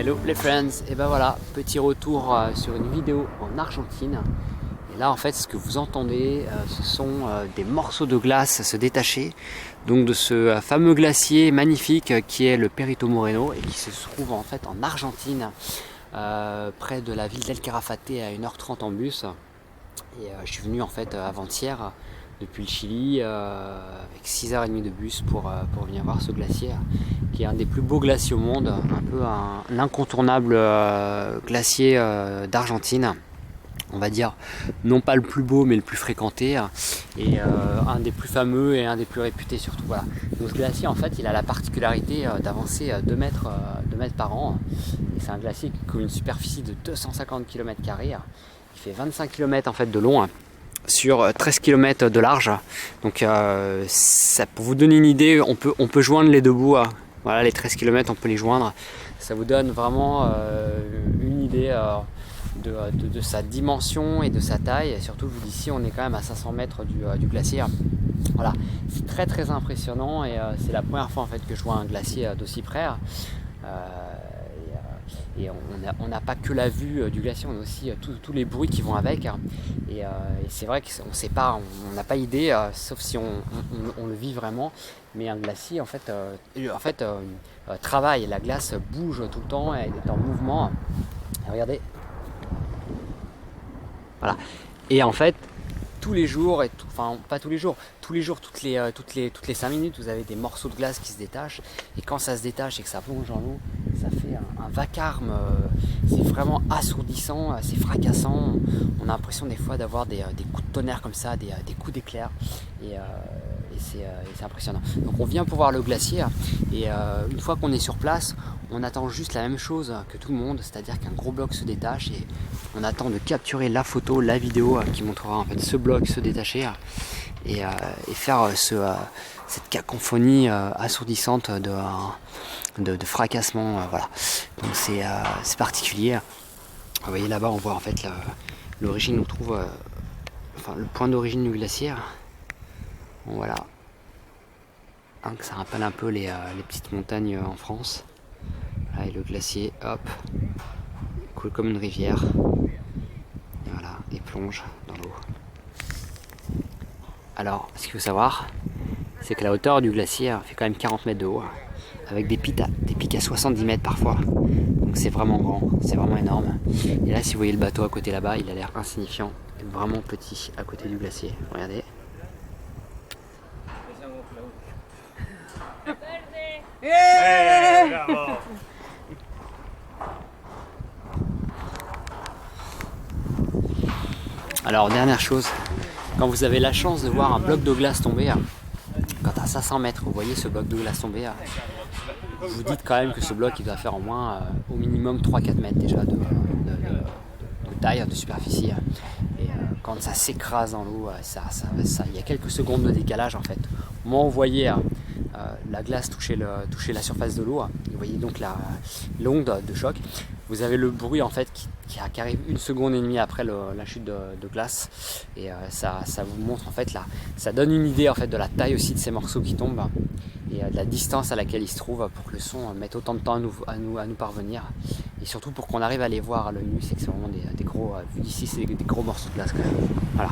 Hello les friends, et ben voilà, petit retour sur une vidéo en Argentine. Et là en fait ce que vous entendez ce sont des morceaux de glace se détacher donc de ce fameux glacier magnifique qui est le Perito Moreno et qui se trouve en fait en Argentine près de la ville d'El Calafate à 1h30 en bus. Et je suis venu en fait avant-hier depuis le Chili avec 6h30 de bus pour venir voir ce glacier qui est un des plus beaux glaciers au monde, un peu l'incontournable glacier d'Argentine, on va dire non pas le plus beau mais le plus fréquenté et un des plus fameux et un des plus réputés surtout. Voilà. Donc ce glacier en fait il a la particularité d'avancer 2 mètres par an et c'est un glacier qui couvre une superficie de 250 km². Il fait 25 km en fait de long sur 13 km de large. Donc ça, pour vous donner une idée, on peut joindre les deux bouts. Voilà, les 13 km on peut les joindre. Ça vous donne vraiment une idée de sa dimension et de sa taille. Et surtout d'ici on est quand même à 500 mètres du glacier. Voilà, c'est très très impressionnant et c'est la première fois en fait que je vois un glacier d'aussi près. Et on n'a pas que la vue du glacier, on a aussi tous les bruits qui vont avec. Et c'est vrai qu'on ne sait pas, on n'a pas idée, sauf si on le vit vraiment. Mais un glacier en fait, travaille, la glace bouge tout le temps, elle est en mouvement. Et regardez. Voilà. Et en fait, tous les jours, enfin pas tous les jours, toutes les 5 minutes, vous avez des morceaux de glace qui se détachent. Et quand ça se détache et que ça plonge dans l'eau, ça fait un vacarme, c'est vraiment assourdissant, c'est fracassant. On a l'impression des fois d'avoir des coups de tonnerre comme ça, des coups d'éclair. Et c'est impressionnant. Donc on vient pour voir le glacier et une fois qu'on est sur place, on attend juste la même chose que tout le monde, c'est-à-dire qu'un gros bloc se détache et on attend de capturer la photo, la vidéo qui montrera en fait ce bloc se détacher et faire cette cacophonie assourdissante de fracassement. Voilà. Donc c'est particulier. Vous voyez là-bas, on voit en fait l'origine, on trouve le point d'origine du glacier. Bon, voilà. Ça rappelle un peu les petites montagnes en France. Là, et le glacier, hop, coule comme une rivière. Et voilà, et plonge dans l'eau. Alors, ce qu'il faut savoir, c'est que la hauteur du glacier fait quand même 40 mètres de haut, avec des pics à 70 mètres parfois. Donc c'est vraiment grand, c'est vraiment énorme. Et là, si vous voyez le bateau à côté là-bas, il a l'air insignifiant, vraiment petit à côté du glacier. Regardez. Alors dernière chose, quand vous avez la chance de voir un bloc de glace tomber, quand à 500 mètres vous voyez ce bloc de glace tomber, vous dites quand même que ce bloc il doit faire au moins au minimum 3-4 mètres déjà de taille, de superficie. Et quand ça s'écrase dans l'eau, il y a quelques secondes de décalage en fait. Au moment où vous voyez la glace toucher la surface de l'eau, vous voyez donc l'onde de choc. Vous avez le bruit en fait qui arrive 1 seconde et demie après la chute de glace et ça vous montre en fait là, ça donne une idée en fait de la taille aussi de ces morceaux qui tombent et de la distance à laquelle ils se trouvent pour que le son mette autant de temps à nous parvenir et surtout pour qu'on arrive à les voir à l'œil nu, c'est que c'est vraiment des gros, vu d'ici c'est des gros morceaux de glace quand même. Voilà.